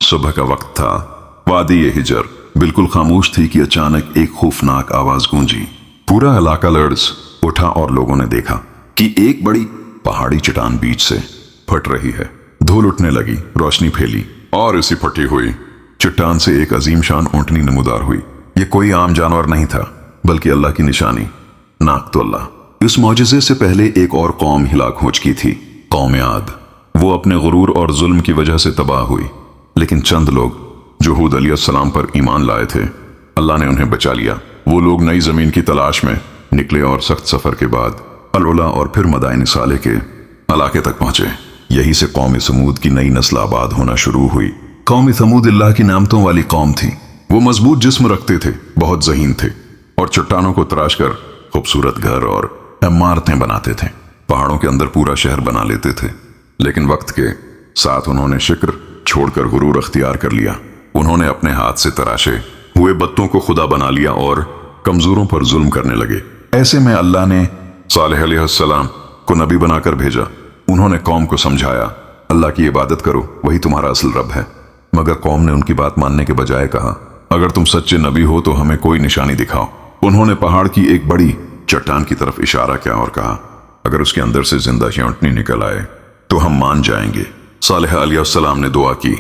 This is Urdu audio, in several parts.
صبح کا وقت تھا۔ وادی ہجر بالکل خاموش تھی کہ اچانک ایک خوفناک آواز گونجی۔ پورا علاقہ لرز اٹھا اور لوگوں نے دیکھا کہ ایک بڑی پہاڑی چٹان بیچ سے پھٹ رہی ہے۔ دھول اٹھنے لگی، روشنی پھیلی اور اسی پھٹی ہوئی چٹان سے ایک عظیم شان اونٹنی نمودار ہوئی۔ یہ کوئی عام جانور نہیں تھا بلکہ اللہ کی نشانی، ناقۃ اللہ۔ اس معجزے سے پہلے ایک اور قوم ہلاک ہو چکی تھی، قوم عاد۔ وہ اپنے غرور اور ظلم کی وجہ سے تباہ ہوئی، لیکن چند لوگ جو ہود علیہ السلام پر ایمان لائے تھے، اللہ نے انہیں بچا لیا۔ وہ لوگ نئی زمین کی تلاش میں نکلے اور سخت سفر کے بعد العلا اور پھر مدائن صالح کے علاقے تک پہنچے۔ یہی سے قوم سمود کی نئی نسل آباد ہونا شروع ہوئی۔ قوم سمود اللہ کی نعمتوں والی قوم تھی۔ وہ مضبوط جسم رکھتے تھے، بہت ذہین تھے اور چٹانوں کو تراش کر خوبصورت گھر اور عمارتیں بناتے تھے۔ پہاڑوں کے اندر پورا شہر بنا لیتے تھے، لیکن وقت کے ساتھ انہوں نے شکر چھوڑ کر غرور اختیار کر لیا۔ انہوں نے اپنے ہاتھ سے تراشے ہوئے بتوں کو خدا بنا لیا اور کمزوروں پر ظلم کرنے لگے۔ ایسے میں اللہ نے صالح علیہ السلام کو نبی بنا کر بھیجا۔ انہوں نے قوم کو سمجھایا، اللہ کی عبادت کرو، وہی تمہارا اصل رب ہے۔ مگر قوم نے ان کی بات ماننے کے بجائے کہا، اگر تم سچے نبی ہو تو ہمیں کوئی نشانی دکھاؤ۔ انہوں نے پہاڑ کی ایک بڑی چٹان کی طرف اشارہ کیا اور کہا، اگر اس کے اندر سے زندہ اونٹنی نکل آئے تو ہم مان جائیں گے۔ صالح علیہ السلام نے دعا کی،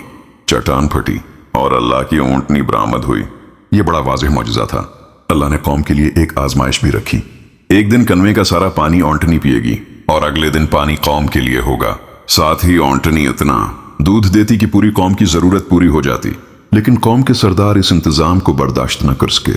چٹان پھٹی اور اللہ کی اونٹنی برآمد ہوئی۔ یہ بڑا واضح معجزہ تھا۔ اللہ نے قوم کے لیے ایک آزمائش بھی رکھی۔ ایک دن کنویں کا سارا پانی اونٹنی پیے گی اور اگلے دن پانی قوم کے لیے ہوگا۔ ساتھ ہی اونٹنی اتنا دودھ دیتی کہ پوری قوم کی ضرورت پوری ہو جاتی، لیکن قوم کے سردار اس انتظام کو برداشت نہ کر سکے۔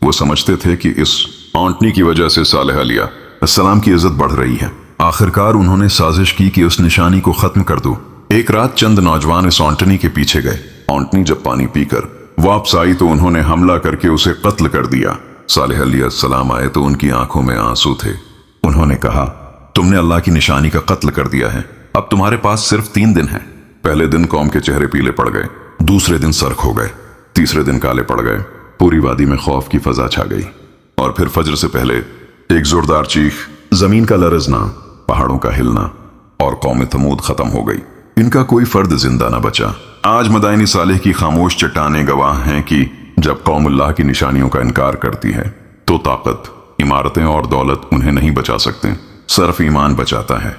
وہ سمجھتے تھے کہ اس اونٹنی کی وجہ سے صالح علیہ السلام کی عزت بڑھ رہی ہے۔ آخرکار انہوں نے سازش کی کہ اس نشانی کو ختم کر دو۔ ایک رات چند نوجوان اس اونٹنی کے پیچھے گئے۔ اونٹنی جب پانی پی کر واپس آئی تو انہوں نے حملہ کر کے اسے قتل کر دیا۔ صالح علیہ السلام آئے تو ان کی آنکھوں میں آنسو تھے۔ انہوں نے کہا، تم نے اللہ کی نشانی کا قتل کر دیا ہے، اب تمہارے پاس صرف 3 دن ہیں۔ پہلے دن قوم کے چہرے پیلے پڑ گئے، دوسرے دن سرخ ہو گئے، تیسرے دن کالے پڑ گئے۔ پوری وادی میں خوف کی فضا چھا گئی، اور پھر فجر سے پہلے ایک زوردار چیخ، زمین کا لرزنا، پہاڑوں کا ہلنا، اور قوم ثمود ختم ہو گئی۔ ان کا کوئی فرد زندہ نہ بچا۔ آج مدائن صالح کی خاموش چٹانیں گواہ ہیں کہ جب قوم اللہ کی نشانیوں کا انکار کرتی ہے تو طاقت، عمارتیں اور دولت انہیں نہیں بچا سکتے، صرف ایمان بچاتا ہے۔